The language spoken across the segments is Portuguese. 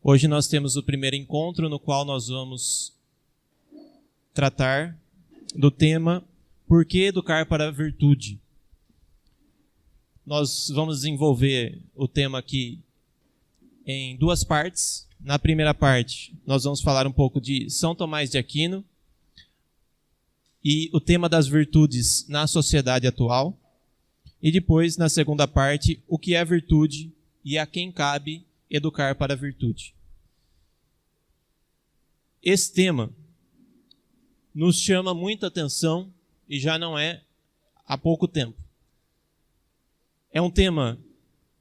Hoje nós temos o primeiro encontro no qual nós vamos tratar do tema Por que educar para a virtude? Nós vamos desenvolver o tema aqui em duas partes. Na primeira parte, nós vamos falar um pouco de São Tomás de Aquino e o tema das virtudes na sociedade atual. E depois, na segunda parte, o que é virtude e a quem cabe educar para a virtude. Esse tema nos chama muita atenção e já não é há pouco tempo. É um tema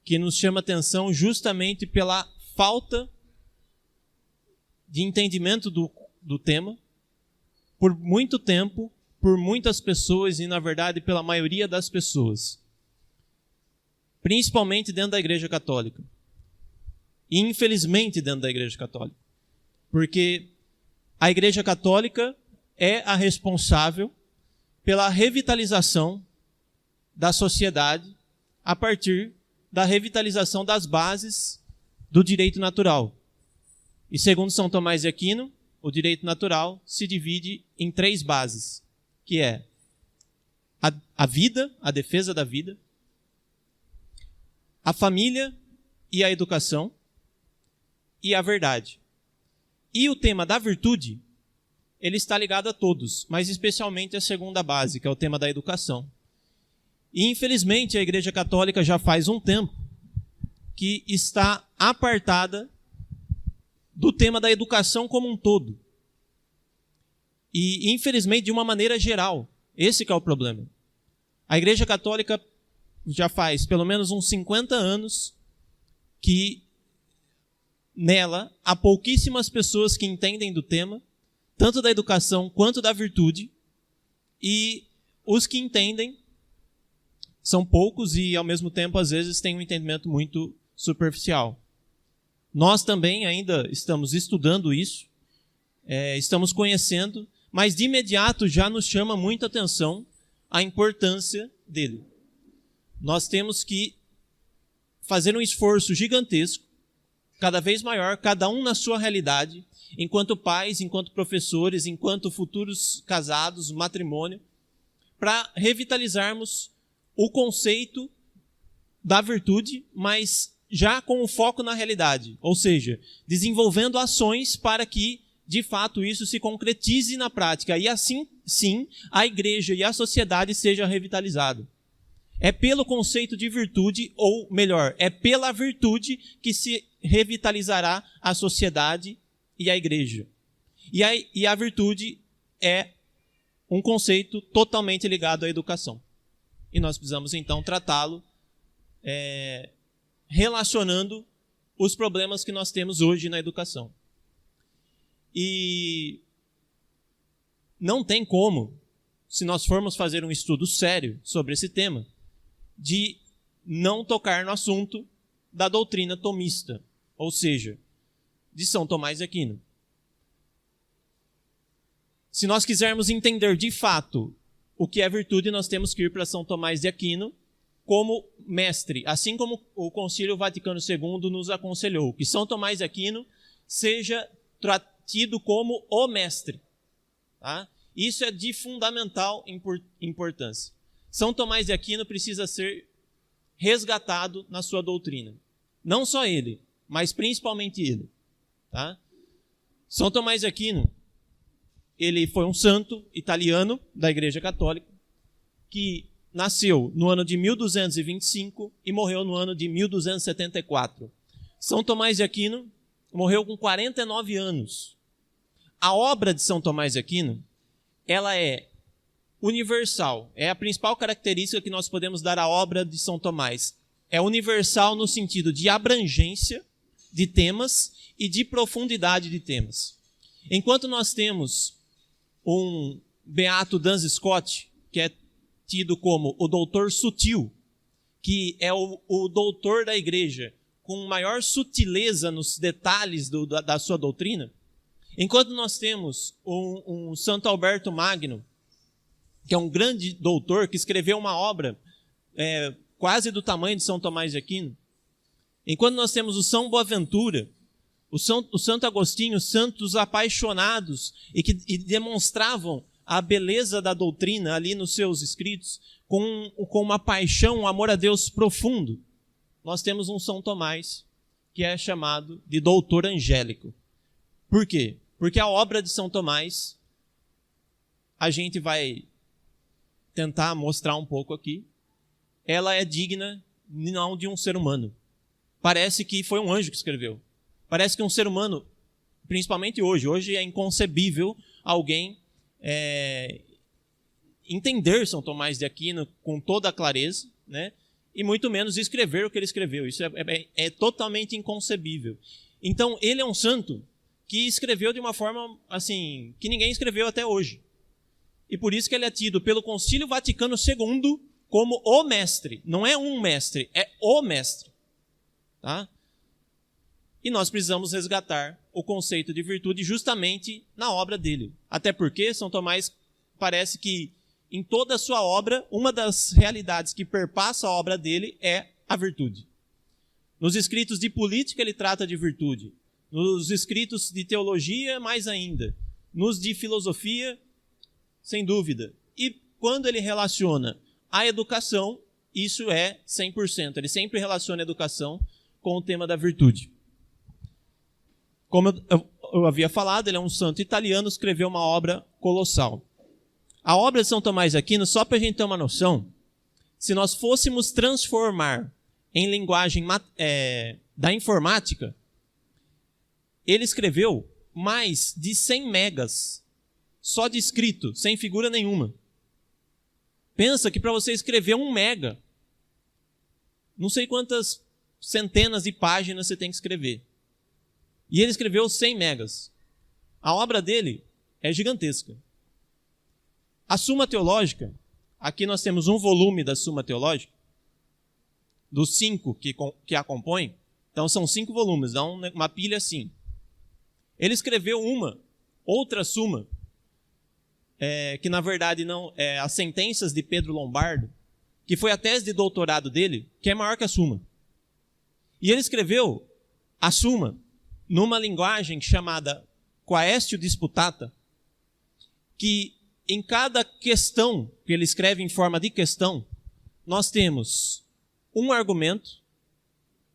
que nos chama atenção justamente pela falta de entendimento do tema por muito tempo, por muitas pessoas e, na verdade, pela maioria das pessoas. Principalmente dentro da Igreja Católica. E, infelizmente, dentro da Igreja Católica. Porque a Igreja Católica é a responsável pela revitalização da sociedade a partir da revitalização das bases do direito natural. E segundo São Tomás de Aquino, o direito natural se divide em três bases, que é a vida, a defesa da vida, a família e a educação, e a verdade. E o tema da virtude, ele está ligado a todos, mas especialmente a segunda base, que é o tema da educação. E infelizmente a Igreja Católica já faz um tempo que está apartada do tema da educação como um todo. E infelizmente de uma maneira geral, esse que é o problema. A Igreja Católica já faz pelo menos uns 50 anos que nela há pouquíssimas pessoas que entendem do tema, tanto da educação quanto da virtude, e os que entendem são poucos e, ao mesmo tempo, às vezes têm um entendimento muito superficial. Nós também ainda estamos estudando isso, estamos conhecendo, mas de imediato já nos chama muita atenção a importância dele. Nós temos que fazer um esforço gigantesco, cada vez maior, cada um na sua realidade, enquanto pais, enquanto professores, enquanto futuros casados, matrimônio, para revitalizarmos o conceito da virtude, mas já com o foco na realidade, ou seja, desenvolvendo ações para que, de fato, isso se concretize na prática e assim, sim, a igreja e a sociedade seja revitalizado. É pelo conceito de virtude, ou melhor, é pela virtude que se revitalizará a sociedade e a igreja. E a virtude é um conceito totalmente ligado à educação. E nós precisamos, então, tratá-lo relacionando os problemas que nós temos hoje na educação. E não tem como, se nós formos fazer um estudo sério sobre esse tema, de não tocar no assunto da doutrina tomista, ou seja, de São Tomás de Aquino. Se nós quisermos entender de fato o que é virtude, nós temos que ir para São Tomás de Aquino como mestre, assim como o Concílio Vaticano II nos aconselhou, que São Tomás de Aquino seja tido como o mestre. Tá? Isso é de fundamental importância. São Tomás de Aquino precisa ser resgatado na sua doutrina. Não só ele, mas principalmente ele. Tá? São Tomás de Aquino, ele foi um santo italiano da Igreja Católica que nasceu no ano de 1225 e morreu no ano de 1274. São Tomás de Aquino morreu com 49 anos. A obra de São Tomás de Aquino, ela é universal. É a principal característica que nós podemos dar à obra de São Tomás. É universal no sentido de abrangência de temas e de profundidade de temas. Enquanto nós temos um Beato Duns Scott, que é tido como o doutor sutil, que é o doutor da igreja, com maior sutileza nos detalhes da sua doutrina, enquanto nós temos um Santo Alberto Magno, que é um grande doutor, que escreveu uma obra quase do tamanho de São Tomás de Aquino, enquanto nós temos o São Boaventura, O Santo Agostinho, santos apaixonados e demonstravam a beleza da doutrina ali nos seus escritos com uma paixão, um amor a Deus profundo. Nós temos um São Tomás que é chamado de doutor angélico. Por quê? Porque a obra de São Tomás, a gente vai tentar mostrar um pouco aqui, ela é digna não de um ser humano. Parece que foi um anjo que escreveu. Parece que um ser humano, principalmente hoje é inconcebível alguém entender São Tomás de Aquino com toda a clareza, né? E muito menos escrever o que ele escreveu. Isso é totalmente inconcebível. Então, ele é um santo que escreveu de uma forma assim que ninguém escreveu até hoje. E por isso que ele é tido pelo Concílio Vaticano II como o mestre. Não é um mestre, é o mestre. Tá? E nós precisamos resgatar o conceito de virtude justamente na obra dele. Até porque São Tomás parece que em toda a sua obra, uma das realidades que perpassa a obra dele é a virtude. Nos escritos de política ele trata de virtude. Nos escritos de teologia, mais ainda. Nos de filosofia, sem dúvida. E quando ele relaciona a educação, isso é 100%. Ele sempre relaciona a educação com o tema da virtude. Como eu havia falado, ele é um santo italiano, escreveu uma obra colossal. A obra de São Tomás de Aquino, só para a gente ter uma noção, se nós fôssemos transformar em linguagem da informática, ele escreveu mais de 100 megas, só de escrito, sem figura nenhuma. Pensa que para você escrever 1 mega, não sei quantas centenas de páginas você tem que escrever. E ele escreveu 100 megas. A obra dele é gigantesca. A Suma Teológica, aqui nós temos um volume da Suma Teológica, dos 5 que a compõem, então são 5 volumes, dá uma pilha assim. Ele escreveu outra Suma, que na verdade não é as Sentenças de Pedro Lombardo, que foi a tese de doutorado dele, que é maior que a Suma. E ele escreveu a Suma numa linguagem chamada Quaestio Disputata, que em cada questão que ele escreve em forma de questão, nós temos um argumento,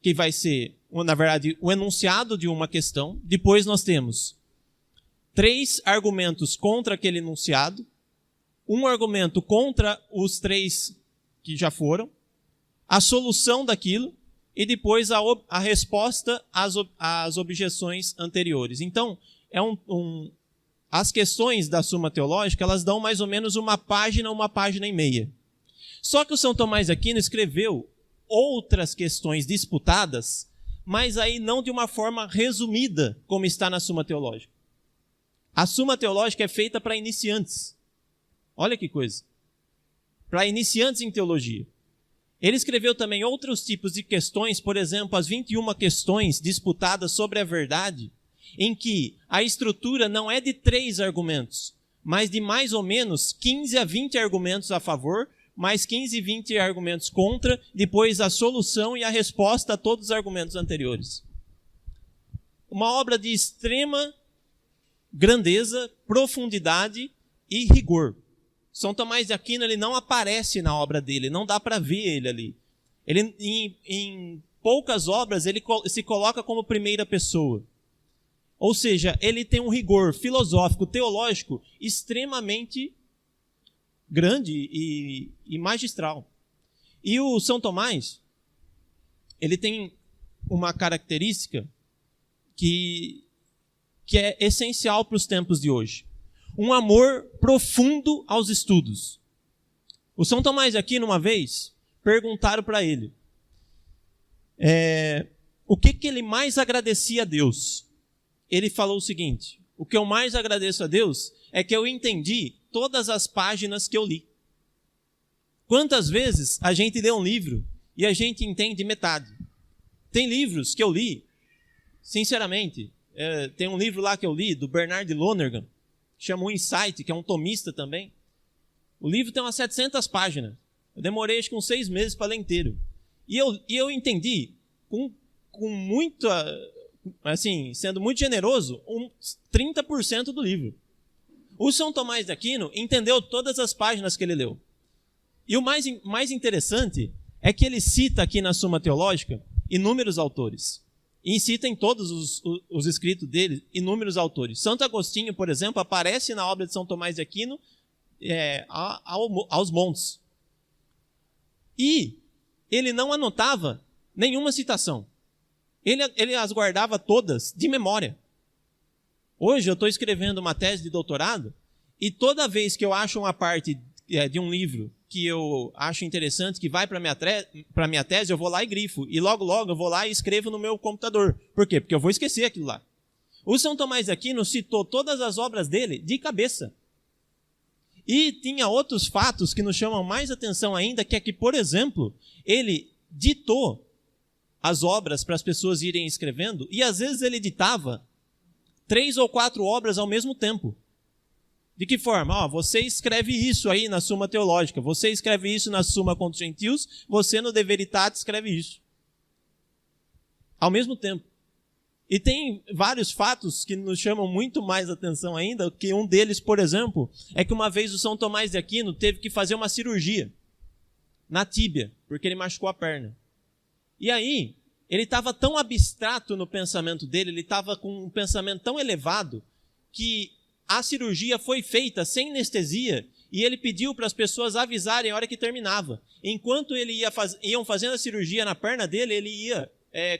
que vai ser, na verdade, o enunciado de uma questão. Depois nós temos 3 argumentos contra aquele enunciado, um argumento contra os 3 que já foram, a solução daquilo e depois a resposta às objeções anteriores. Então, as questões da Suma Teológica, elas dão mais ou menos uma página e meia. Só que o São Tomás de Aquino escreveu outras questões disputadas, mas aí não de uma forma resumida, como está na Suma Teológica. A Suma Teológica é feita para iniciantes. Olha que coisa. Para iniciantes em teologia. Ele escreveu também outros tipos de questões, por exemplo, as 21 questões disputadas sobre a verdade, em que a estrutura não é de 3 argumentos, mas de mais ou menos 15 a 20 argumentos a favor, mais 15 e 20 argumentos contra, depois a solução e a resposta a todos os argumentos anteriores. Uma obra de extrema grandeza, profundidade e rigor. São Tomás de Aquino ele não aparece na obra dele, não dá para ver ele ali. Ele, em poucas obras ele se coloca como primeira pessoa. Ou seja, ele tem um rigor filosófico, teológico, extremamente grande e magistral. E o São Tomás, ele tem uma característica que é essencial para os tempos de hoje. Um amor profundo aos estudos. O São Tomás de Aquino, uma vez, perguntaram para ele o que ele mais agradecia a Deus. Ele falou o seguinte: o que eu mais agradeço a Deus é que eu entendi todas as páginas que eu li. Quantas vezes a gente lê um livro e a gente entende metade? Tem livros que eu li, sinceramente, tem um livro lá que eu li, do Bernard Lonergan, que chama O Insight, que é um tomista também. O livro tem umas 700 páginas. Eu demorei acho que uns 6 meses para ler inteiro. E eu entendi com assim, sendo muito generoso, 30% do livro. O São Tomás de Aquino entendeu todas as páginas que ele leu. E o mais interessante é que ele cita aqui na Suma Teológica inúmeros autores. E cita em todos os escritos dele inúmeros autores. Santo Agostinho, por exemplo, aparece na obra de São Tomás de Aquino aos montes. E ele não anotava nenhuma citação. Ele as guardava todas de memória. Hoje eu estou escrevendo uma tese de doutorado e toda vez que eu acho uma parte de um livro que eu acho interessante, que vai para a minha tese, eu vou lá e grifo. E logo eu vou lá e escrevo no meu computador. Por quê? Porque eu vou esquecer aquilo lá. O São Tomás de Aquino citou todas as obras dele de cabeça. E tinha outros fatos que nos chamam mais atenção ainda, que é que, por exemplo, ele ditou as obras para as pessoas irem escrevendo, e às vezes ele ditava 3 ou 4 obras ao mesmo tempo. De que forma? Você escreve isso aí na Suma Teológica, você escreve isso na Suma contra os Gentios, você no De Veritate escreve isso. Ao mesmo tempo. E tem vários fatos que nos chamam muito mais atenção ainda, que um deles, por exemplo, é que uma vez o São Tomás de Aquino teve que fazer uma cirurgia na tíbia, porque ele machucou a perna. E aí, ele estava tão abstrato no pensamento dele, ele estava com um pensamento tão elevado, que a cirurgia foi feita sem anestesia e ele pediu para as pessoas avisarem a hora que terminava. Enquanto iam fazendo a cirurgia na perna dele, ele ia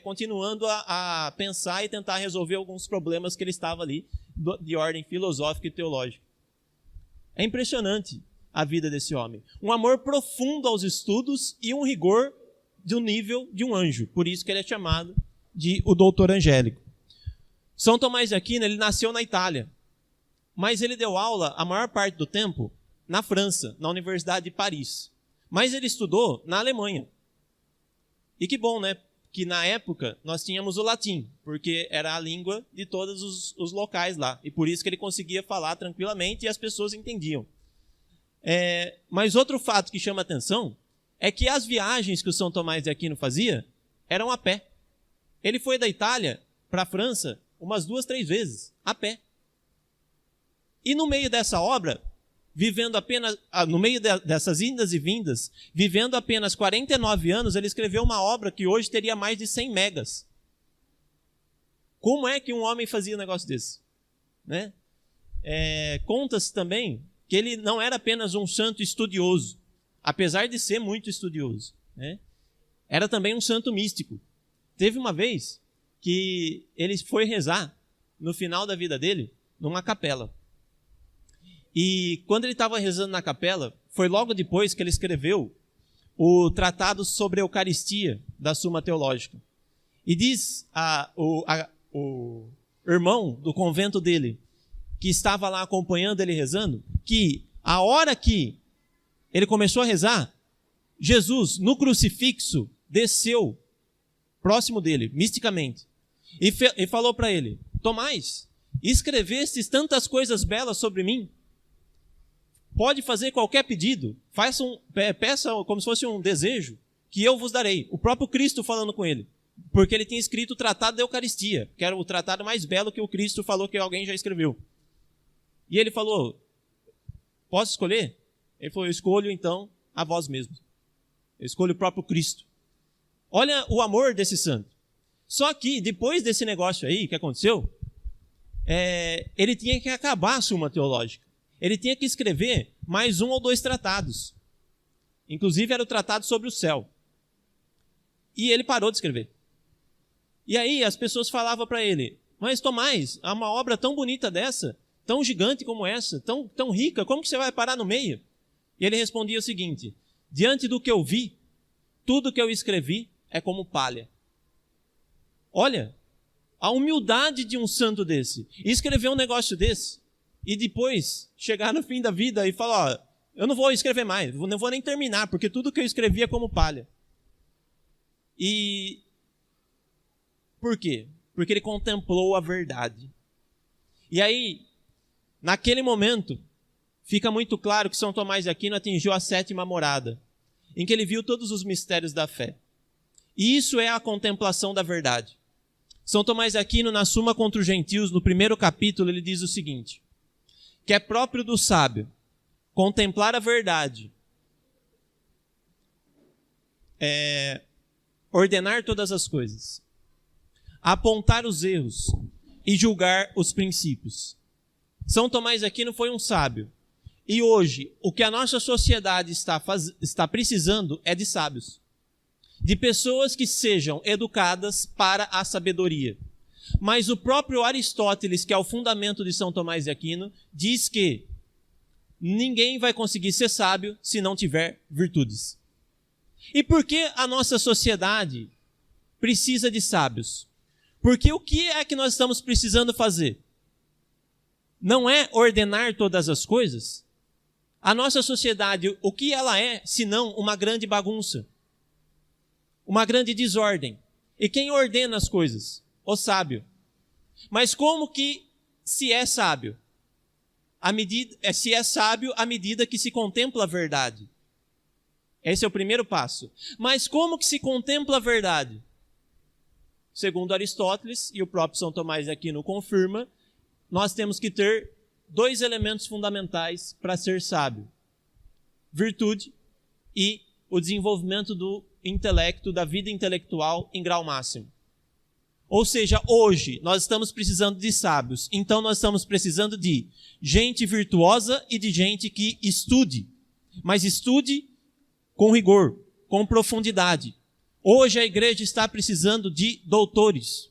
continuando a pensar e tentar resolver alguns problemas que ele estava ali de ordem filosófica e teológica. É impressionante a vida desse homem. Um amor profundo aos estudos e um rigor do nível de um anjo. Por isso que ele é chamado de o doutor angélico. São Tomás de Aquino, ele nasceu na Itália, mas ele deu aula a maior parte do tempo na França, na Universidade de Paris. Mas ele estudou na Alemanha. E que bom, né? Que na época nós tínhamos o latim, porque era a língua de todos os locais lá. E por isso que ele conseguia falar tranquilamente e as pessoas entendiam. Mas outro fato que chama atenção é que as viagens que o São Tomás de Aquino fazia eram a pé. Ele foi da Itália para a França umas 2, 3 vezes, a pé. E no meio dessa obra, no meio dessas indas e vindas, vivendo apenas 49 anos, ele escreveu uma obra que hoje teria mais de 100 megas. Como é que um homem fazia um negócio desse? Né? Conta-se também que ele não era apenas um santo estudioso, apesar de ser muito estudioso. Né? Era também um santo místico. Teve uma vez que ele foi rezar, no final da vida dele, numa capela. E quando ele estava rezando na capela, foi logo depois que ele escreveu o Tratado sobre a Eucaristia da Suma Teológica. E diz o irmão do convento dele, que estava lá acompanhando ele rezando, que a hora que ele começou a rezar, Jesus, no crucifixo, desceu próximo dele, misticamente, e falou para ele: Tomás, escrevestes tantas coisas belas sobre mim? Pode fazer qualquer pedido, peça como se fosse um desejo, que eu vos darei. O próprio Cristo falando com ele, porque ele tinha escrito o Tratado da Eucaristia, que era o tratado mais belo que o Cristo falou que alguém já escreveu. E ele falou: posso escolher? Ele falou: eu escolho então a vós mesmos. Eu escolho o próprio Cristo. Olha o amor desse santo. Só que depois desse negócio aí que aconteceu, ele tinha que acabar a Suma Teológica. Ele tinha que escrever mais 1 ou 2 tratados. Inclusive era o tratado sobre o céu. E ele parou de escrever. E aí as pessoas falavam para ele: mas Tomás, há uma obra tão bonita dessa, tão gigante como essa, tão rica, como que você vai parar no meio? E ele respondia o seguinte: diante do que eu vi, tudo que eu escrevi é como palha. Olha, a humildade de um santo desse. E escrever um negócio desse. E depois chegar no fim da vida e falar: eu não vou escrever mais, não vou nem terminar, porque tudo que eu escrevi é como palha. E por quê? Porque ele contemplou a verdade. E aí, naquele momento, fica muito claro que São Tomás de Aquino atingiu a 7ª morada, em que ele viu todos os mistérios da fé. E isso é a contemplação da verdade. São Tomás de Aquino, na Suma contra os Gentios, no primeiro capítulo, ele diz o seguinte: que é próprio do sábio contemplar a verdade, ordenar todas as coisas, apontar os erros e julgar os princípios. São Tomás de Aquino foi um sábio. E hoje, o que a nossa sociedade está precisando é de sábios. De pessoas que sejam educadas para a sabedoria. Mas o próprio Aristóteles, que é o fundamento de São Tomás de Aquino, diz que ninguém vai conseguir ser sábio se não tiver virtudes. E por que a nossa sociedade precisa de sábios? Porque o que é que nós estamos precisando fazer? Não é ordenar todas as coisas? A nossa sociedade, o que ela é, senão uma grande bagunça? Uma grande desordem. E quem ordena as coisas? O sábio. Mas como que se é sábio? Se é sábio à medida que se contempla a verdade. Esse é o primeiro passo. Mas como que se contempla a verdade? Segundo Aristóteles, e o próprio São Tomás de Aquino confirma, nós temos que ter 2 elementos fundamentais para ser sábio: virtude e o desenvolvimento do intelecto, da vida intelectual em grau máximo. Ou seja, hoje nós estamos precisando de sábios, então nós estamos precisando de gente virtuosa e de gente que estude, mas estude com rigor, com profundidade. Hoje a igreja está precisando de doutores,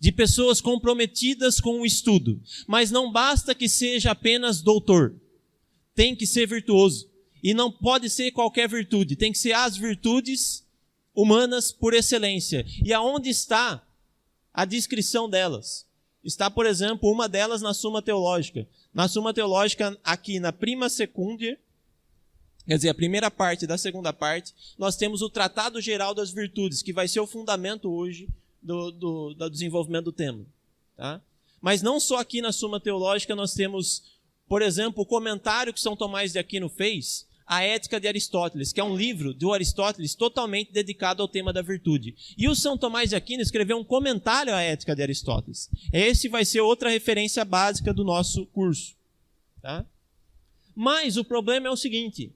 de pessoas comprometidas com o estudo, mas não basta que seja apenas doutor, tem que ser virtuoso. E não pode ser qualquer virtude, tem que ser as virtudes humanas por excelência. E aonde está a descrição delas? Está, por exemplo, uma delas na Suma Teológica. Na Suma Teológica, aqui na Prima Secundia, quer dizer, a primeira parte da segunda parte, nós temos o Tratado Geral das Virtudes, que vai ser o fundamento hoje do desenvolvimento do tema. Tá? Mas não só aqui na Suma Teológica nós temos, por exemplo, o comentário que São Tomás de Aquino fez, A Ética de Aristóteles, que é um livro do Aristóteles totalmente dedicado ao tema da virtude. E o São Tomás de Aquino escreveu um comentário à Ética de Aristóteles. Esse vai ser outra referência básica do nosso curso. Tá? Mas o problema é o seguinte: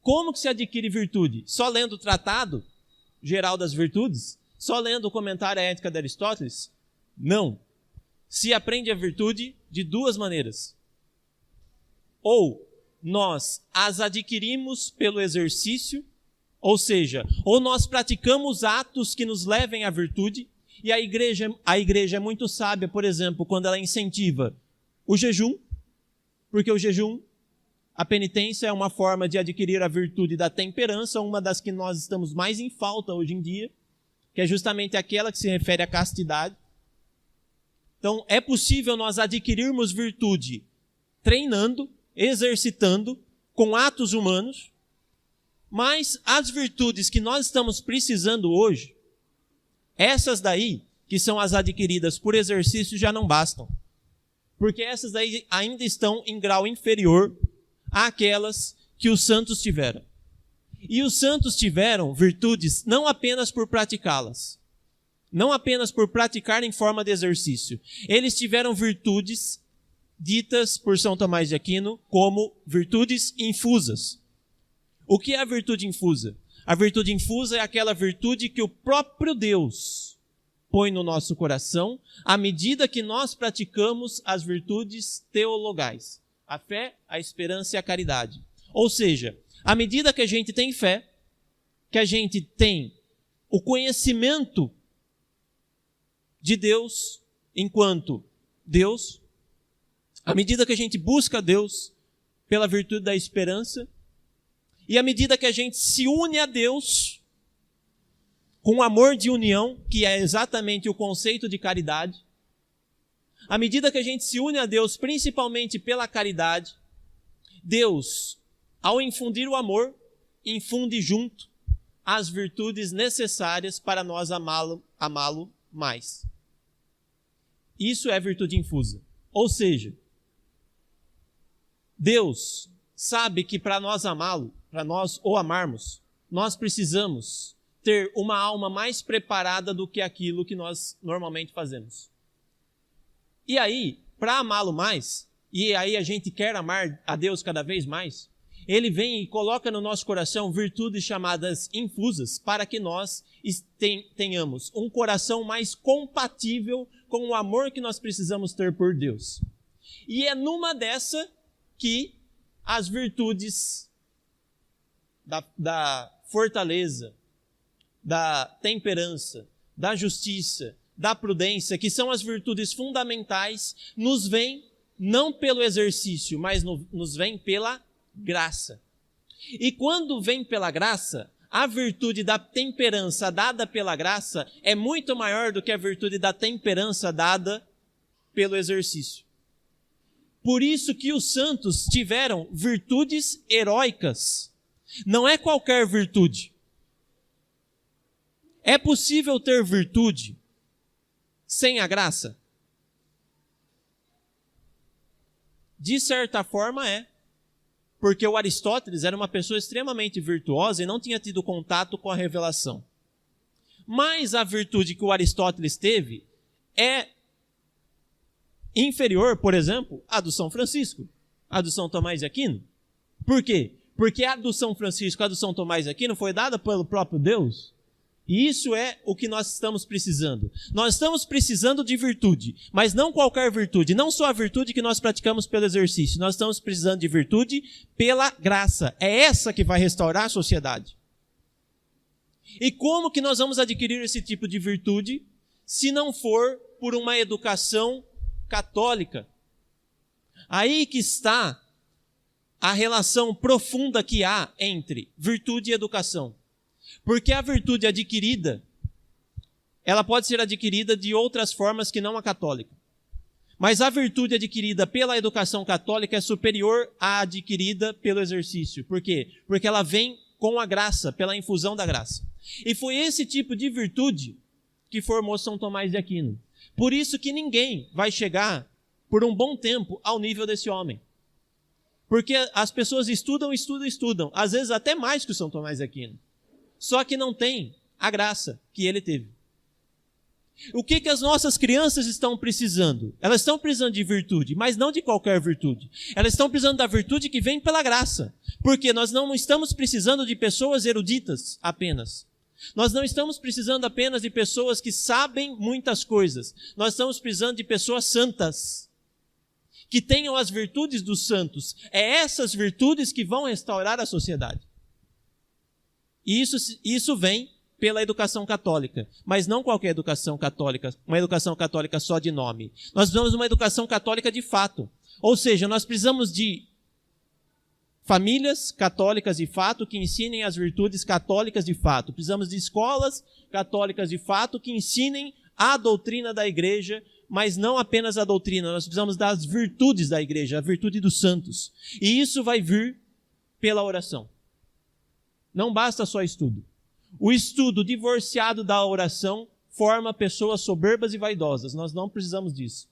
como que se adquire virtude? Só lendo o Tratado Geral das Virtudes? Só lendo o comentário à Ética de Aristóteles? Não. Se aprende a virtude de 2 maneiras. Ou nós as adquirimos pelo exercício, ou seja, ou nós praticamos atos que nos levem à virtude, e a igreja é muito sábia, por exemplo, quando ela incentiva o jejum, porque o jejum, a penitência é uma forma de adquirir a virtude da temperança, uma das que nós estamos mais em falta hoje em dia, que é justamente aquela que se refere à castidade. Então, é possível nós adquirirmos virtude treinando, exercitando, com atos humanos, mas as virtudes que nós estamos precisando hoje, essas daí, que são as adquiridas por exercício, já não bastam. Porque essas daí ainda estão em grau inferior àquelas que os santos tiveram. E os santos tiveram virtudes não apenas por praticá-las, não apenas por praticar em forma de exercício. Eles tiveram virtudes ditas por São Tomás de Aquino como virtudes infusas. O que é a virtude infusa? A virtude infusa é aquela virtude que o próprio Deus põe no nosso coração à medida que nós praticamos as virtudes teologais: a fé, a esperança e a caridade. Ou seja, à medida que a gente tem fé, que a gente tem o conhecimento de Deus enquanto Deus, à medida que a gente busca Deus pela virtude da esperança, e à medida que a gente se une a Deus com o amor de união, que é exatamente o conceito de caridade, à medida que a gente se une a Deus principalmente pela caridade, Deus, ao infundir o amor, infunde junto as virtudes necessárias para nós amá-lo mais. Isso é virtude infusa. Ou seja, Deus sabe que para nós amá-lo, para nós o amarmos, nós precisamos ter uma alma mais preparada do que aquilo que nós normalmente fazemos. E aí, para amá-lo mais, e aí a gente quer amar a Deus cada vez mais, Ele vem e coloca no nosso coração virtudes chamadas infusas, para que nós tenhamos um coração mais compatível com o amor que nós precisamos ter por Deus. E é numa dessa que as virtudes da fortaleza, da temperança, da justiça, da prudência, que são as virtudes fundamentais, nos vêm não pelo exercício, mas nos vêm pela graça. E quando vem pela graça, a virtude da temperança dada pela graça é muito maior do que a virtude da temperança dada pelo exercício. Por isso que os santos tiveram virtudes heróicas. Não é qualquer virtude. É possível ter virtude sem a graça? De certa forma é. Porque o Aristóteles era uma pessoa extremamente virtuosa e não tinha tido contato com a revelação. Mas a virtude que o Aristóteles teve é inferior, por exemplo, à do São Francisco, à do São Tomás de Aquino. Por quê? Porque a do São Francisco, a do São Tomás de Aquino foi dada pelo próprio Deus. E isso é o que nós estamos precisando. Nós estamos precisando de virtude, mas não qualquer virtude, não só a virtude que nós praticamos pelo exercício. Nós estamos precisando de virtude pela graça. É essa que vai restaurar a sociedade. E como que nós vamos adquirir esse tipo de virtude se não for por uma educação católica? Aí que está a relação profunda que há entre virtude e educação. Porque a virtude adquirida, ela pode ser adquirida de outras formas que não a católica. Mas a virtude adquirida pela educação católica é superior à adquirida pelo exercício. Por quê? Porque ela vem com a graça, pela infusão da graça. E foi esse tipo de virtude que formou São Tomás de Aquino. Por isso que ninguém vai chegar, por um bom tempo, ao nível desse homem. Porque as pessoas estudam, às vezes até mais que o São Tomás de Aquino. Só que não tem a graça que ele teve. O que as nossas crianças estão precisando? Elas estão precisando de virtude, mas não de qualquer virtude. Elas estão precisando da virtude que vem pela graça. Porque nós não estamos precisando de pessoas eruditas apenas. Nós não estamos precisando apenas de pessoas que sabem muitas coisas. Nós estamos precisando de pessoas santas, que tenham as virtudes dos santos. É essas virtudes que vão restaurar a sociedade. E isso vem pela educação católica, mas não qualquer educação católica, uma educação católica só de nome. Nós precisamos de uma educação católica de fato. Ou seja, nós precisamos de famílias católicas de fato que ensinem as virtudes católicas de fato. Precisamos de escolas católicas de fato que ensinem a doutrina da igreja, mas não apenas a doutrina. Nós precisamos das virtudes da igreja, a virtude dos santos. E isso vai vir pela oração. Não basta só estudo. O estudo divorciado da oração forma pessoas soberbas e vaidosas. Nós não precisamos disso.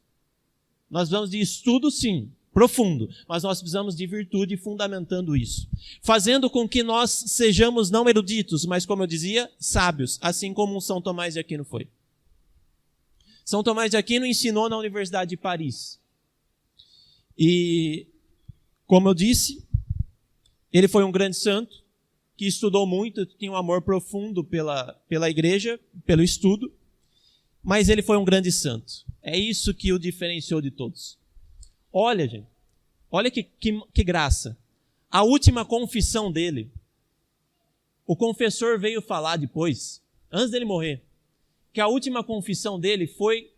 Nós precisamos de estudo, sim, profundo, mas nós precisamos de virtude fundamentando isso. Fazendo com que nós sejamos não eruditos, mas, como eu dizia, sábios, assim como São Tomás de Aquino foi. São Tomás de Aquino ensinou na Universidade de Paris. E, como eu disse, ele foi um grande santo, que estudou muito, tinha um amor profundo pela igreja, pelo estudo, mas ele foi um grande santo. É isso que o diferenciou de todos. Olha, gente, olha que graça. A última confissão dele, o confessor veio falar depois, antes dele morrer, que a última confissão dele foi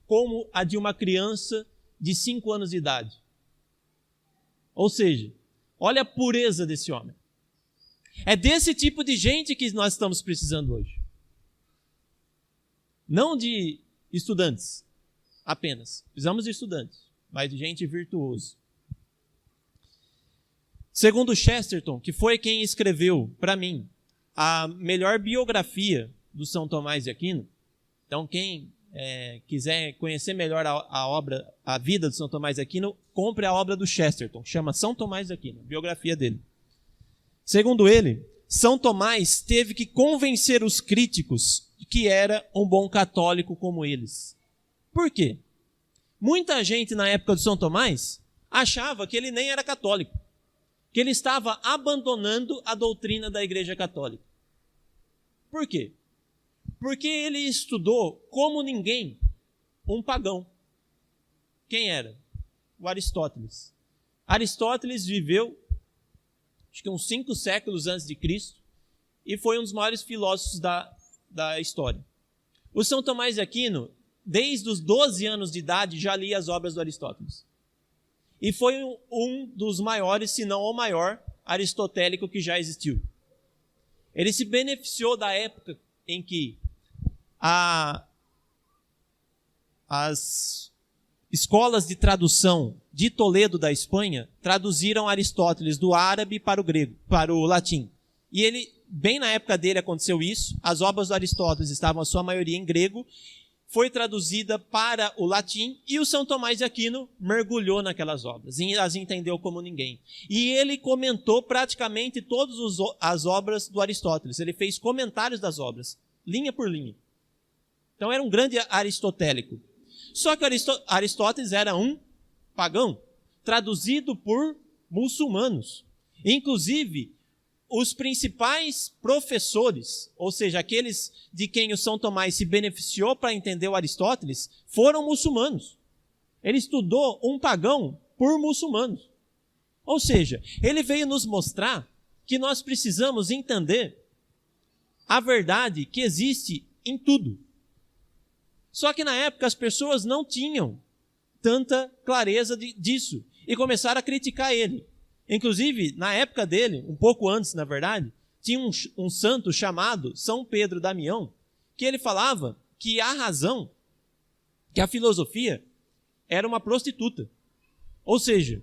como a de uma criança de 5 anos de idade. Ou seja, olha a pureza desse homem. É desse tipo de gente que nós estamos precisando hoje. Não de estudantes apenas. Precisamos de estudantes, mas de gente virtuosa. Segundo Chesterton, que foi quem escreveu, para mim, a melhor biografia do São Tomás de Aquino. Então, quem quiser conhecer melhor a vida do São Tomás de Aquino, compre a obra do Chesterton, chama São Tomás de Aquino, biografia dele. Segundo ele, São Tomás teve que convencer os críticos que era um bom católico como eles. Por quê? Muita gente na época de São Tomás achava que ele nem era católico, que ele estava abandonando a doutrina da Igreja Católica. Por quê? Porque ele estudou como ninguém um pagão. Quem era? O Aristóteles. Aristóteles viveu, acho que uns 5 séculos antes de Cristo, e foi um dos maiores filósofos da história. O São Tomás de Aquino, desde os 12 anos de idade, já lia as obras do Aristóteles. E foi um dos maiores, se não o maior, aristotélico que já existiu. Ele se beneficiou da época em que as escolas de tradução de Toledo, da Espanha, traduziram Aristóteles do árabe para o grego, para o latim. E ele, bem na época dele aconteceu isso, as obras do Aristóteles estavam, a sua maioria, em grego, foi traduzida para o latim, e o São Tomás de Aquino mergulhou naquelas obras, e as entendeu como ninguém. E ele comentou praticamente todas as obras do Aristóteles, ele fez comentários das obras, linha por linha. Então era um grande aristotélico. Só que Aristóteles era um pagão, traduzido por muçulmanos. Inclusive, os principais professores, ou seja, aqueles de quem o São Tomás se beneficiou para entender o Aristóteles, foram muçulmanos. Ele estudou um pagão por muçulmanos. Ou seja, ele veio nos mostrar que nós precisamos entender a verdade que existe em tudo. Só que na época as pessoas não tinham tanta clareza disso e começaram a criticar ele. Inclusive, na época dele, um pouco antes, na verdade, tinha um santo chamado São Pedro Damião, que ele falava que a razão, que a filosofia, era uma prostituta. Ou seja,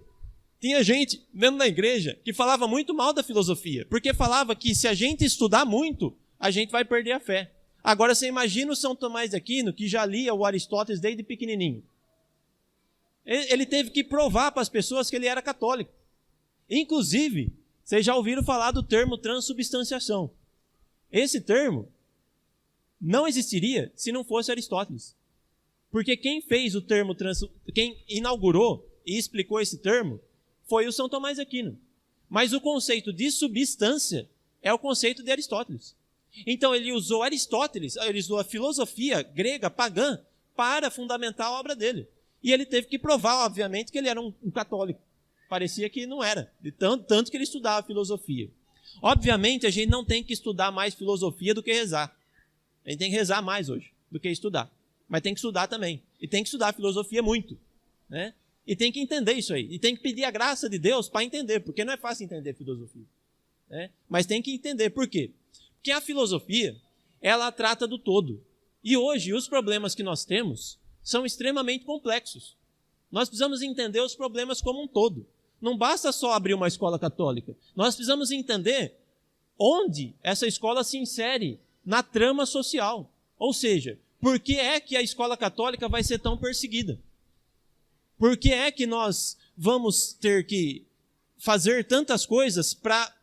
tinha gente dentro da igreja que falava muito mal da filosofia, porque falava que se a gente estudar muito, a gente vai perder a fé. Agora você imagina o São Tomás de Aquino, que já lia o Aristóteles desde pequenininho. Ele teve que provar para as pessoas que ele era católico. Inclusive, vocês já ouviram falar do termo transubstanciação. Esse termo não existiria se não fosse Aristóteles. Porque quem fez o termo, quem inaugurou e explicou esse termo, foi o São Tomás de Aquino. Mas o conceito de substância é o conceito de Aristóteles. Então ele usou Aristóteles, ele usou a filosofia grega, pagã, para fundamentar a obra dele. E ele teve que provar, obviamente, que ele era um católico. Parecia que não era, de tanto que ele estudava filosofia. Obviamente, a gente não tem que estudar mais filosofia do que rezar. A gente tem que rezar mais hoje do que estudar. Mas tem que estudar também. E tem que estudar filosofia muito, né? E tem que entender isso aí. E tem que pedir a graça de Deus para entender, porque não é fácil entender filosofia, né? Mas tem que entender. Por quê? Porque a filosofia, ela trata do todo. E hoje, os problemas que nós temos são extremamente complexos. Nós precisamos entender os problemas como um todo. Não basta só abrir uma escola católica. Nós precisamos entender onde essa escola se insere na trama social. Ou seja, por que é que a escola católica vai ser tão perseguida? Por que é que nós vamos ter que fazer tantas coisas para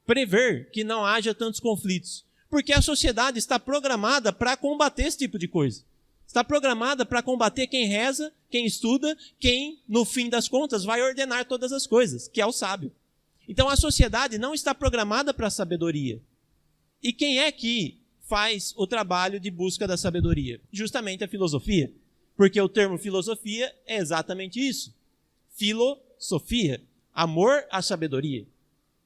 prever que não haja tantos conflitos? Porque a sociedade está programada para combater esse tipo de coisa. Está programada para combater quem reza, quem estuda, quem, no fim das contas, vai ordenar todas as coisas, que é o sábio. Então, a sociedade não está programada para a sabedoria. E quem é que faz o trabalho de busca da sabedoria? Justamente a filosofia. Porque o termo filosofia é exatamente isso. Filosofia, amor à sabedoria.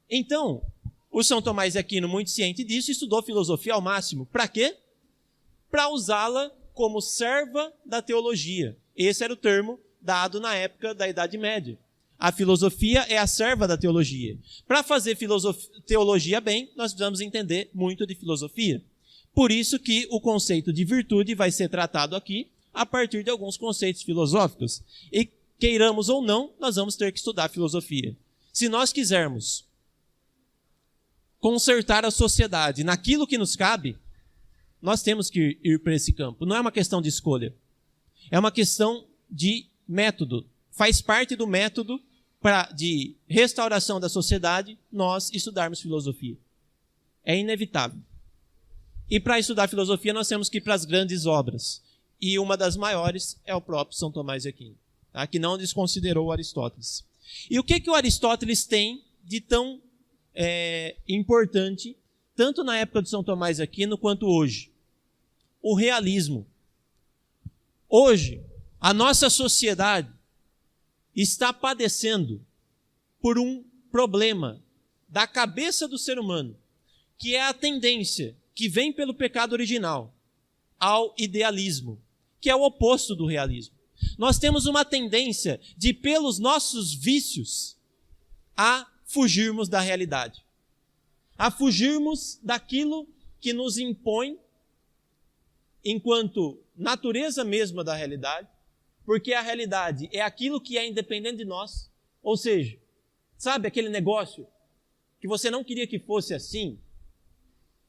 Então, o São Tomás de Aquino, muito ciente disso, estudou filosofia ao máximo. Para quê? Para usá-la como serva da teologia. Esse era o termo dado na época da Idade Média. A filosofia é a serva da teologia. Para fazer teologia bem, nós precisamos entender muito de filosofia. Por isso que o conceito de virtude vai ser tratado aqui a partir de alguns conceitos filosóficos. E queiramos ou não, nós vamos ter que estudar filosofia. Se nós quisermos consertar a sociedade naquilo que nos cabe, nós temos que ir para esse campo. Não é uma questão de escolha. É uma questão de método. Faz parte do método de restauração da sociedade nós estudarmos filosofia. é inevitável. E para estudar filosofia nós temos que ir para as grandes obras. E uma das maiores é o próprio São Tomás de Aquino, tá? Que não desconsiderou Aristóteles. E o que o Aristóteles tem de tão importante, tanto na época de São Tomás de Aquino quanto hoje? O realismo. Hoje, a nossa sociedade está padecendo por um problema da cabeça do ser humano, que é a tendência que vem pelo pecado original ao idealismo, que é o oposto do realismo. Nós temos uma tendência de, pelos nossos vícios, a fugirmos da realidade, a fugirmos daquilo que nos impõe enquanto natureza mesma da realidade, porque a realidade é aquilo que é independente de nós. Ou seja, sabe aquele negócio que você não queria que fosse assim?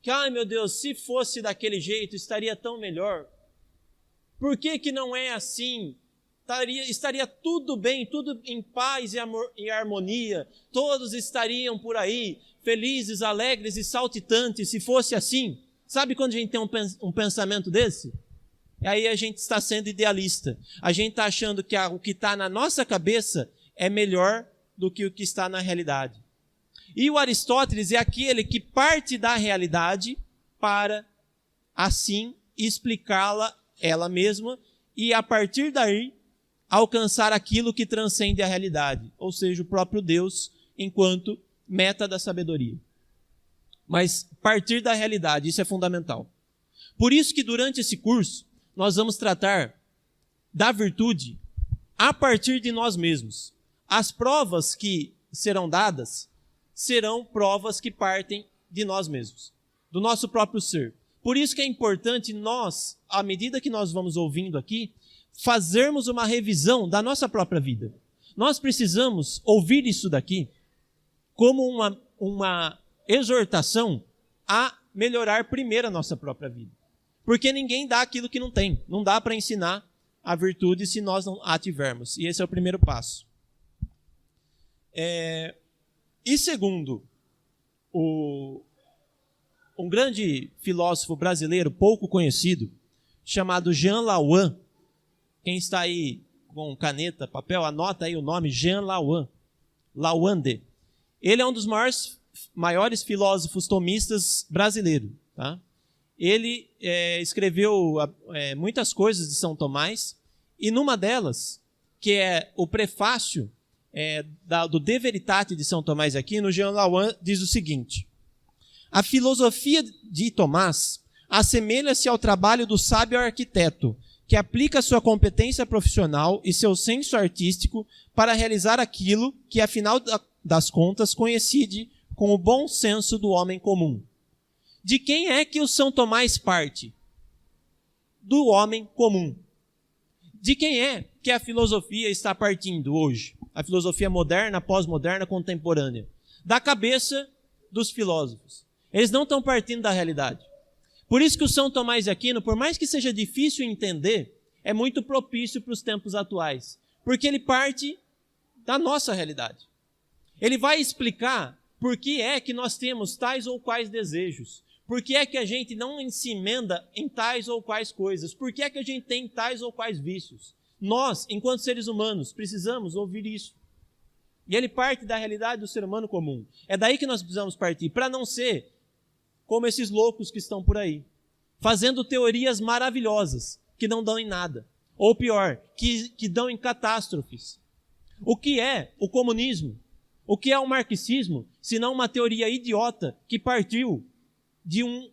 Que, ai meu Deus, se fosse daquele jeito estaria tão melhor. Por que não é assim? Estaria tudo bem, tudo em paz e harmonia. Todos estariam por aí, felizes, alegres e saltitantes, se fosse assim. Sabe quando a gente tem um pensamento desse? Aí a gente está sendo idealista. A gente está achando que o que está na nossa cabeça é melhor do que o que está na realidade. E o Aristóteles é aquele que parte da realidade para, assim, explicá-la ela mesma e, a partir daí, alcançar aquilo que transcende a realidade, ou seja, o próprio Deus enquanto meta da sabedoria. Mas partir da realidade, isso é fundamental. Por isso que durante esse curso, nós vamos tratar da virtude a partir de nós mesmos. As provas que serão dadas serão provas que partem de nós mesmos, do nosso próprio ser. Por isso que é importante nós, à medida que nós vamos ouvindo aqui, fazermos uma revisão da nossa própria vida. Nós precisamos ouvir isso daqui como uma exortação a melhorar primeiro a nossa própria vida. Porque ninguém dá aquilo que não tem. Não dá para ensinar a virtude se nós não a tivermos. E esse é o primeiro passo. E segundo, um grande filósofo brasileiro pouco conhecido, chamado Jean Lauan. Quem está aí com caneta, papel, anota aí o nome, Jean Lauan. Lauande. Ele é um dos maiores filósofos tomistas brasileiros. Tá? Ele escreveu muitas coisas de São Tomás, e numa delas, que é o prefácio do De Veritate de São Tomás de Aquino, Jean Lauan diz o seguinte: a filosofia de Tomás assemelha-se ao trabalho do sábio arquiteto, que aplica sua competência profissional e seu senso artístico para realizar aquilo que, afinal das contas, coincide com o bom senso do homem comum. De quem é que o São Tomás parte? Do homem comum. De quem é que a filosofia está partindo hoje? A filosofia moderna, pós-moderna, contemporânea. Da cabeça dos filósofos. Eles não estão partindo da realidade. Por isso que o São Tomás de Aquino, por mais que seja difícil entender, é muito propício para os tempos atuais. Porque ele parte da nossa realidade. Ele vai explicar por que é que nós temos tais ou quais desejos. Por que é que a gente não se emenda em tais ou quais coisas? Por que é que a gente tem tais ou quais vícios? Nós, enquanto seres humanos, precisamos ouvir isso. E ele parte da realidade do ser humano comum. É daí que nós precisamos partir, para não ser como esses loucos que estão por aí, fazendo teorias maravilhosas, que não dão em nada. Ou pior, que dão em catástrofes. O que é o comunismo? O que é o marxismo, senão uma teoria idiota que partiu de um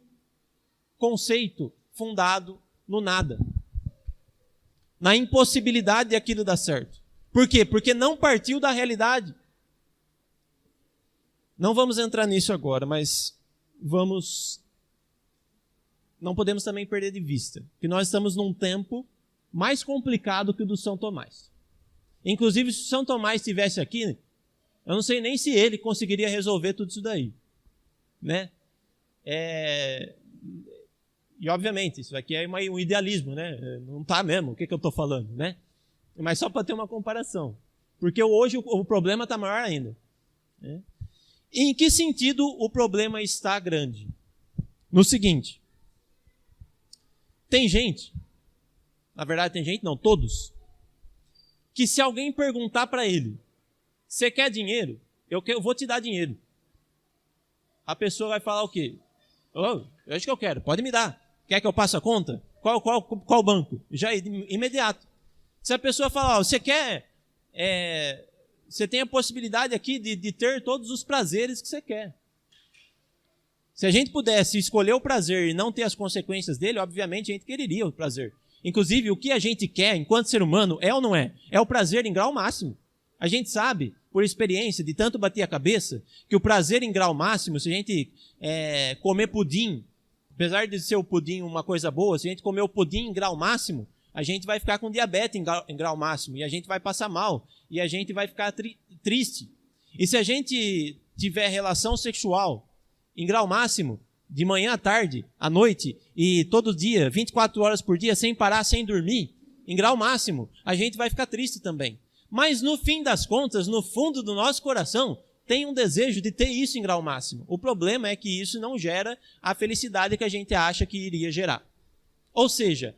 conceito fundado no nada, na impossibilidade de aquilo dar certo. Por quê? Porque não partiu da realidade. Não vamos entrar nisso agora, mas não podemos também perder de vista que nós estamos num tempo mais complicado que o do São Tomás. Inclusive, se o São Tomás estivesse aqui, eu não sei nem se ele conseguiria resolver tudo isso daí, né? E obviamente, isso aqui é um idealismo, né? Não está mesmo, o que eu estou falando, né? Mas só para ter uma comparação. Porque hoje o problema está maior ainda. Né? Em que sentido o problema está grande? no seguinte. Tem gente, na verdade tem gente, não, todos, que se alguém perguntar para ele, você quer dinheiro? Eu vou te dar dinheiro. A pessoa vai falar o quê? Oh, eu acho que eu quero, pode me dar. Quer que eu passe a conta? Qual banco? Já imediato. Se a pessoa falar, você quer, você tem a possibilidade aqui de ter todos os prazeres que você quer. Se a gente pudesse escolher o prazer e não ter as consequências dele, obviamente a gente quereria o prazer. Inclusive, o que a gente quer enquanto ser humano é ou não é? É o prazer em grau máximo. A gente sabe, por experiência, de tanto bater a cabeça, que o prazer em grau máximo, se a gente comer pudim, apesar de ser o pudim uma coisa boa, se a gente comer o pudim em grau máximo, a gente vai ficar com diabetes em grau máximo, e a gente vai passar mal, e a gente vai ficar triste. E se a gente tiver relação sexual em grau máximo, de manhã à tarde, à noite, e todo dia, 24 horas por dia, sem parar, sem dormir, em grau máximo, a gente vai ficar triste também. Mas no fim das contas, no fundo do nosso coração, tem um desejo de ter isso em grau máximo. O problema é que isso não gera a felicidade que a gente acha que iria gerar. Ou seja,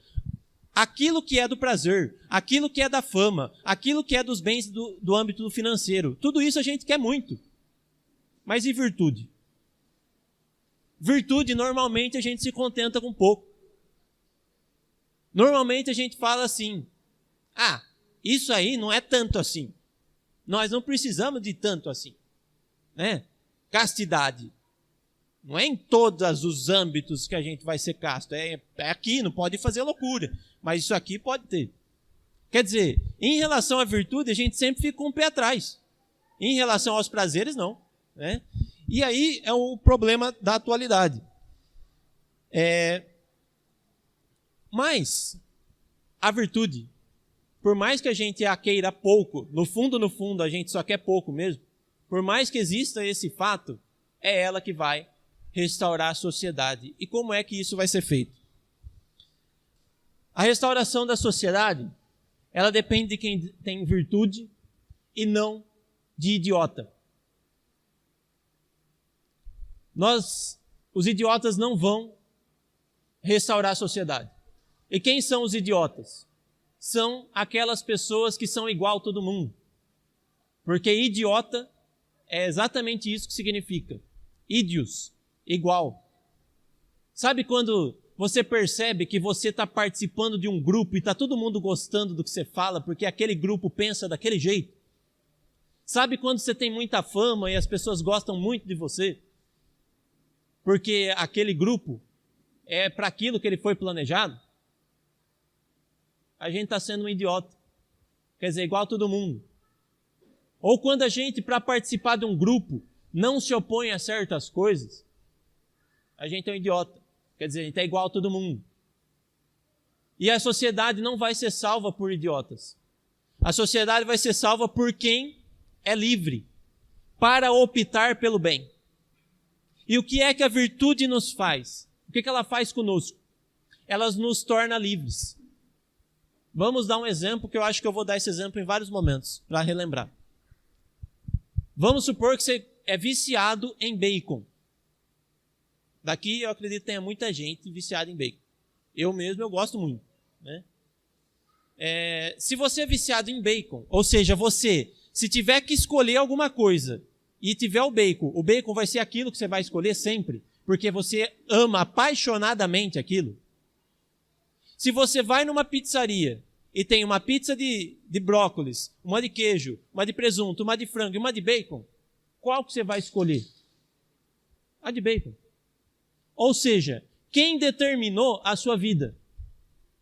aquilo que é do prazer, aquilo que é da fama, aquilo que é dos bens do âmbito financeiro, tudo isso a gente quer muito. Mas e virtude? Virtude, normalmente, a gente se contenta com pouco. Normalmente, a gente fala assim, isso aí não é tanto assim. Nós não precisamos de tanto assim. Né? Castidade. Não é em todos os âmbitos que a gente vai ser casto. É aqui, não pode fazer loucura. Mas isso aqui pode ter. Quer dizer, em relação à virtude, a gente sempre fica com o pé atrás. Em relação aos prazeres, não. Né? E aí é o problema da atualidade. Mas a virtude, por mais que a gente a queira pouco, no fundo, a gente só quer pouco mesmo, por mais que exista esse fato, é ela que vai restaurar a sociedade. E como é que isso vai ser feito? A restauração da sociedade, ela depende de quem tem virtude e não de idiota. Os idiotas não vão restaurar a sociedade. E quem são os idiotas? São aquelas pessoas que são igual a todo mundo. Porque idiota é exatamente isso que significa. Idios, igual. Sabe quando você percebe que você está participando de um grupo e está todo mundo gostando do que você fala porque aquele grupo pensa daquele jeito? Sabe quando você tem muita fama e as pessoas gostam muito de você? Porque aquele grupo é para aquilo que ele foi planejado? A gente está sendo um idiota. Quer dizer, igual a todo mundo. Ou quando a gente, para participar de um grupo, não se opõe a certas coisas, a gente é um idiota. Quer dizer, a gente é igual a todo mundo. E a sociedade não vai ser salva por idiotas. A sociedade vai ser salva por quem é livre para optar pelo bem. E o que é que a virtude nos faz? O que ela faz conosco? Ela nos torna livres. Vamos dar um exemplo, que eu acho que eu vou dar esse exemplo em vários momentos, para relembrar. Vamos supor que você é viciado em bacon. Daqui eu acredito que tenha muita gente viciada em bacon. Eu mesmo, eu gosto muito. Né? Se você é viciado em bacon, ou seja, se tiver que escolher alguma coisa e tiver o bacon vai ser aquilo que você vai escolher sempre, porque você ama apaixonadamente aquilo. Se você vai numa pizzaria e tem uma pizza de brócolis, uma de queijo, uma de presunto, uma de frango e uma de bacon, qual que você vai escolher? A de bacon. Ou seja, quem determinou a sua vida?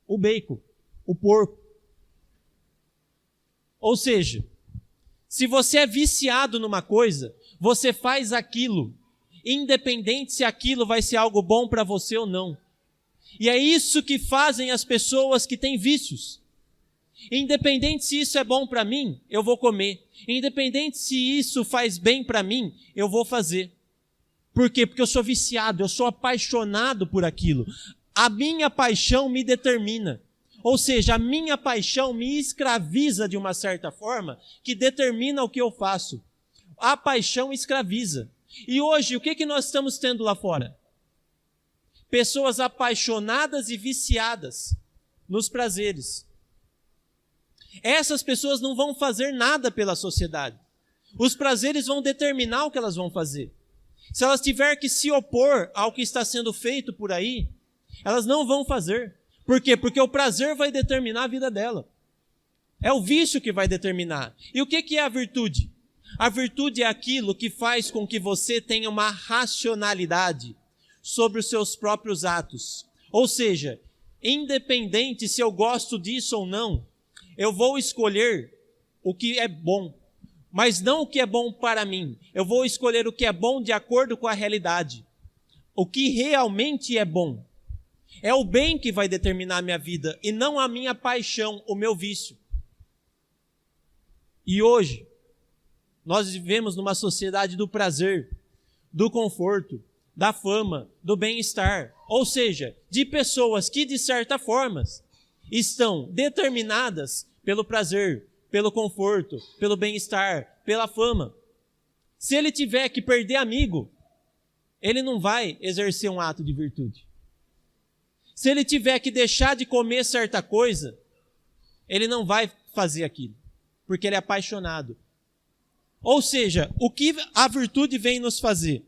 O bacon, o porco. Ou seja, se você é viciado numa coisa, você faz aquilo, independente se aquilo vai ser algo bom para você ou não. E é isso que fazem as pessoas que têm vícios. Independente se isso é bom para mim, eu vou comer. Independente se isso faz bem para mim, eu vou fazer. Por quê? Porque eu sou viciado, eu sou apaixonado por aquilo. A minha paixão me determina. Ou seja, a minha paixão me escraviza de uma certa forma que determina o que eu faço. A paixão escraviza. E hoje, o que nós estamos tendo lá fora? pessoas apaixonadas e viciadas nos prazeres. Essas pessoas não vão fazer nada pela sociedade. Os prazeres vão determinar o que elas vão fazer. Se elas tiverem que se opor ao que está sendo feito por aí, elas não vão fazer. Por quê? Porque o prazer vai determinar a vida dela. É o vício que vai determinar. E o que é a virtude? A virtude é aquilo que faz com que você tenha uma racionalidade sobre os seus próprios atos. Ou seja, independente se eu gosto disso ou não, eu vou escolher o que é bom, mas não o que é bom para mim. Eu vou escolher o que é bom de acordo com a realidade. O que realmente é bom. É o bem que vai determinar a minha vida e não a minha paixão, o meu vício. E hoje, nós vivemos numa sociedade do prazer, do conforto, da fama, do bem-estar. Ou seja, de pessoas que, de certa forma, estão determinadas pelo prazer, pelo conforto, pelo bem-estar, pela fama. Se ele tiver que perder amigo, ele não vai exercer um ato de virtude. Se ele tiver que deixar de comer certa coisa, ele não vai fazer aquilo, porque ele é apaixonado. Ou seja, o que a virtude vem nos fazer?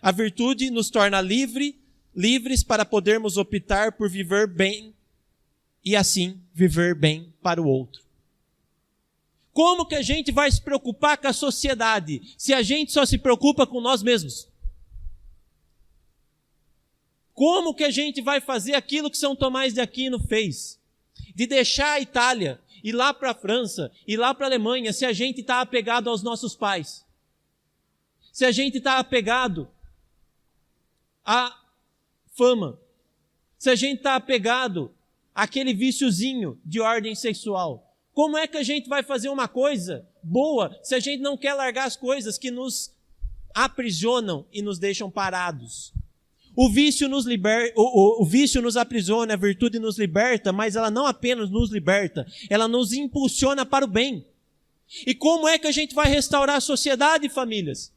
A virtude nos torna livres para podermos optar por viver bem e assim viver bem para o outro. Como que a gente vai se preocupar com a sociedade se a gente só se preocupa com nós mesmos? Como que a gente vai fazer aquilo que São Tomás de Aquino fez? De deixar a Itália, ir lá para a França, ir lá para a Alemanha, se a gente está apegado aos nossos pais. Se a gente está apegado à fama. Se a gente está apegado àquele viciozinho de ordem sexual. Como é que a gente vai fazer uma coisa boa se a gente não quer largar as coisas que nos aprisionam e nos deixam parados? O vício nos aprisiona, a virtude nos liberta, mas ela não apenas nos liberta, ela nos impulsiona para o bem. E como é que a gente vai restaurar a sociedade, famílias?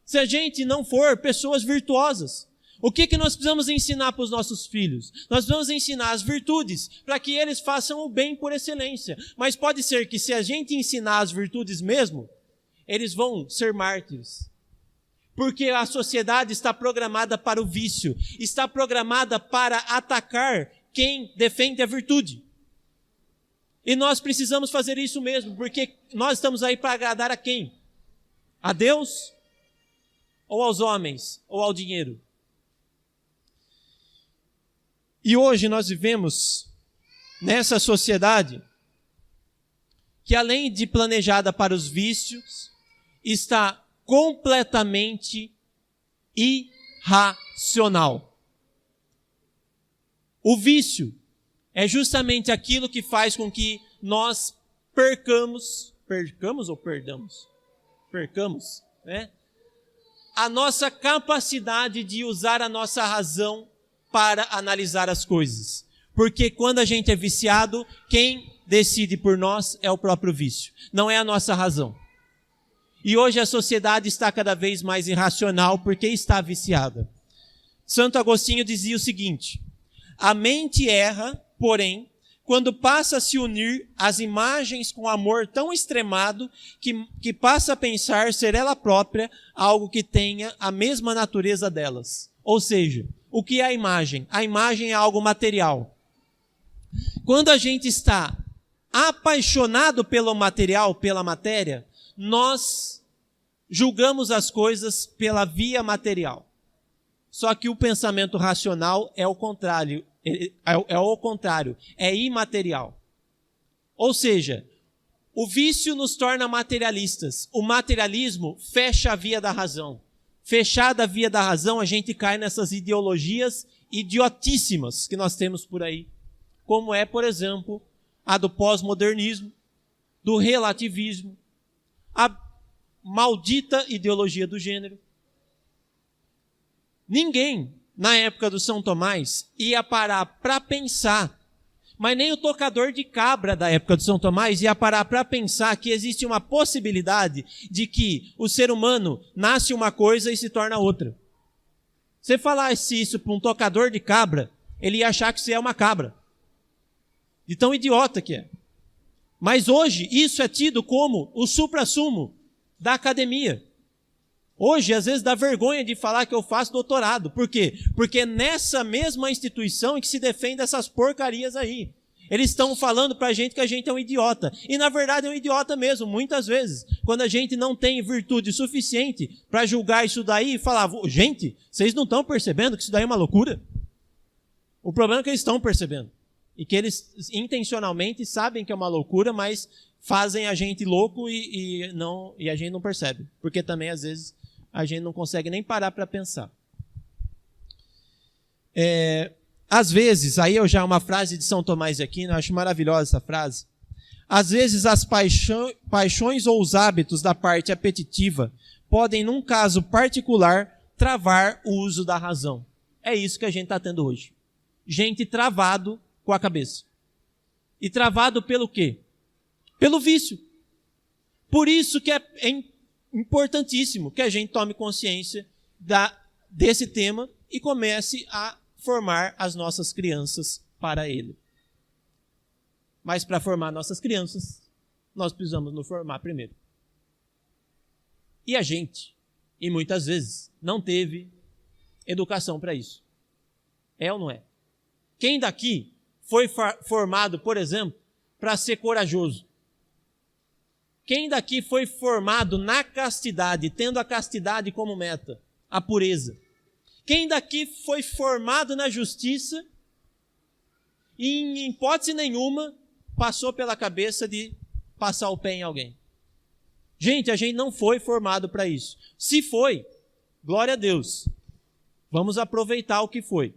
Se a gente não for pessoas virtuosas. O que nós precisamos ensinar para os nossos filhos? Nós precisamos ensinar as virtudes para que eles façam o bem por excelência. Mas pode ser que se a gente ensinar as virtudes mesmo, eles vão ser mártires. Porque a sociedade está programada para o vício, está programada para atacar quem defende a virtude. E nós precisamos fazer isso mesmo, porque nós estamos aí para agradar a quem? A Deus? Ou aos homens? Ou ao dinheiro? E hoje nós vivemos nessa sociedade que, além de planejada para os vícios, está completamente irracional. O vício é justamente aquilo que faz com que nós percamos ou perdamos? Percamos, né? A nossa capacidade de usar a nossa razão para analisar as coisas. Porque quando a gente é viciado, quem decide por nós é o próprio vício, não é a nossa razão. E hoje a sociedade está cada vez mais irracional porque está viciada. Santo Agostinho dizia o seguinte: a mente erra, porém, quando passa a se unir às imagens com amor tão extremado que passa a pensar ser ela própria algo que tenha a mesma natureza delas. Ou seja, o que é a imagem? A imagem é algo material. Quando a gente está apaixonado pelo material, pela matéria, nós julgamos as coisas pela via material. Só que o pensamento racional é o contrário, é imaterial. Ou seja, o vício nos torna materialistas. O materialismo fecha a via da razão. Fechada a via da razão, a gente cai nessas ideologias idiotíssimas que nós temos por aí. Como é, por exemplo, a do pós-modernismo, do relativismo, a maldita ideologia do gênero. Ninguém, na época do São Tomás, ia parar para pensar, mas nem o tocador de cabra da época do São Tomás ia parar para pensar que existe uma possibilidade de que o ser humano nasce uma coisa e se torna outra. Você falasse isso para um tocador de cabra, ele ia achar que você é uma cabra. De tão idiota que é. Mas hoje, isso é tido como o suprassumo da academia. Hoje, às vezes, dá vergonha de falar que eu faço doutorado. Por quê? Porque é nessa mesma instituição em que se defende essas porcarias aí. Eles estão falando pra gente que a gente é um idiota. E, na verdade, é um idiota mesmo, muitas vezes. Quando a gente não tem virtude suficiente para julgar isso daí e falar, gente, vocês não estão percebendo que isso daí é uma loucura? O problema é que eles estão percebendo. E que eles intencionalmente sabem que é uma loucura, mas fazem a gente louco e a gente não percebe. Porque também, às vezes, a gente não consegue nem parar para pensar. Às vezes, aí eu já uma frase de São Tomás de Aquino, eu acho maravilhosa essa frase. Às vezes as paixões ou os hábitos da parte apetitiva podem, num caso particular, travar o uso da razão. É isso que a gente está tendo hoje. Gente travado com a cabeça. E travado pelo quê? Pelo vício. Por isso que é importantíssimo que a gente tome consciência desse tema e comece a formar as nossas crianças para ele. Mas para formar nossas crianças, nós precisamos nos formar primeiro. E a gente, e muitas vezes, não teve educação para isso. É ou não é? Quem daqui foi formado, por exemplo, para ser corajoso? Quem daqui foi formado na castidade, tendo a castidade como meta, a pureza? Quem daqui foi formado na justiça e, em hipótese nenhuma, passou pela cabeça de passar o pé em alguém? Gente, a gente não foi formado para isso. Se foi, glória a Deus. Vamos aproveitar o que foi.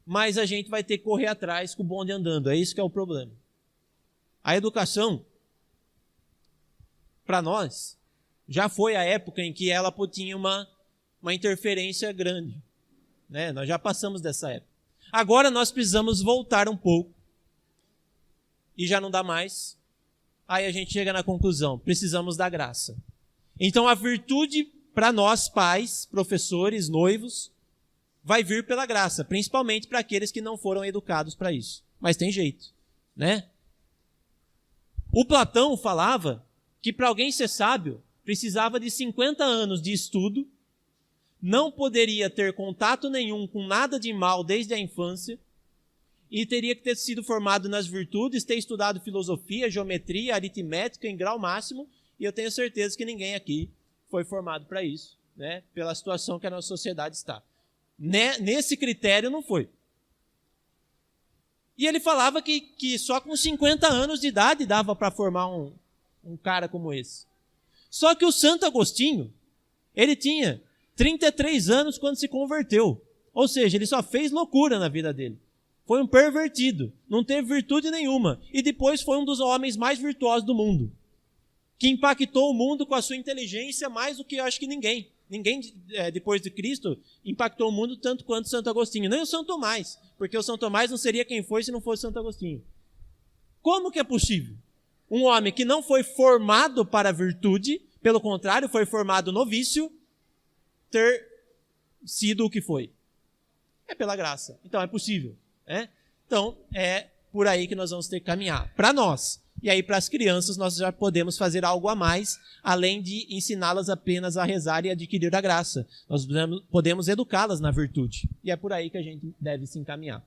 Mas a gente vai ter que correr atrás com o bonde andando. É isso que é o problema. A educação, para nós, já foi a época em que ela tinha uma interferência grande. Né? Nós já passamos dessa época. Agora nós precisamos voltar um pouco. E já não dá mais. Aí a gente chega na conclusão. Precisamos da graça. Então a virtude para nós, pais, professores, noivos, vai vir pela graça, principalmente para aqueles que não foram educados para isso. Mas tem jeito, né? O Platão falava que para alguém ser sábio, precisava de 50 anos de estudo, não poderia ter contato nenhum com nada de mal desde a infância, e teria que ter sido formado nas virtudes, ter estudado filosofia, geometria, aritmética em grau máximo, e eu tenho certeza que ninguém aqui foi formado para isso, né? Pela situação que a nossa sociedade está. Nesse critério não foi. E ele falava que só com 50 anos de idade dava para formar um cara como esse. Só que o Santo Agostinho, ele tinha 33 anos quando se converteu. Ou seja, ele só fez loucura na vida dele. Foi um pervertido, não teve virtude nenhuma. E depois foi um dos homens mais virtuosos do mundo. Que impactou o mundo com a sua inteligência mais do que eu acho que ninguém. Ninguém, depois de Cristo, impactou o mundo tanto quanto Santo Agostinho. Nem o São Tomás, porque o São Tomás não seria quem foi se não fosse Santo Agostinho. Como que é possível? Um homem que não foi formado para a virtude, pelo contrário, foi formado no vício, ter sido o que foi? É pela graça. Então é possível. Né? Então é por aí que nós vamos ter que caminhar. Para nós. E aí, para as crianças, nós já podemos fazer algo a mais, além de ensiná-las apenas a rezar e adquirir a graça. Nós podemos educá-las na virtude. E é por aí que a gente deve se encaminhar.